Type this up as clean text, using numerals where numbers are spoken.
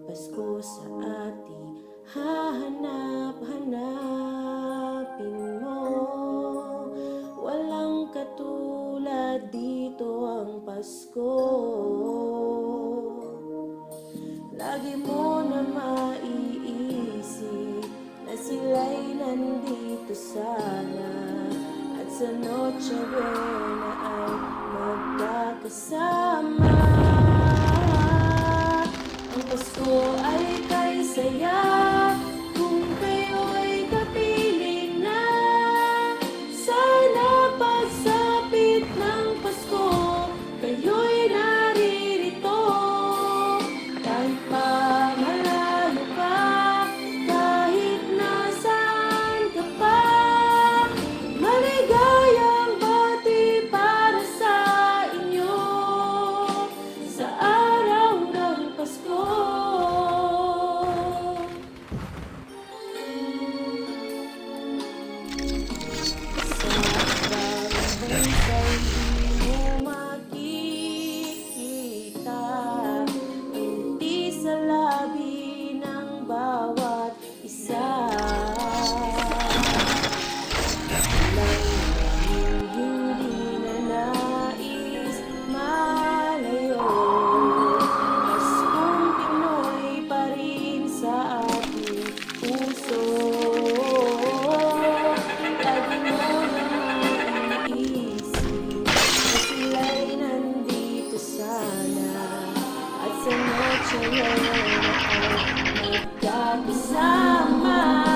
Pasko sa ating hahanap-hanapin mo. Walang katulad dito ang Pasko. Lagi mo na maiisip na sila'y nandito sana, at sa Noche Buena ay magkakasama. Ang Pasko ay kay saya kung kayo'y kapiling na. Sana pagsapit ng Pasko, kayo'y naririto. Kahit pa malayo ka, kahit nasaan ka pa, maligayang bati para sa inyo sa araw ng Pasko. Sa bansa'y di mo makikita ang ngiti sa labi ng bawat isa. Walang hindi na nais malayo. Paskong Pinoy pa rin sa ating puso. Lagi mo na maiisip na sila'y nandito sana, at sa Noche Buena ay magkakasama.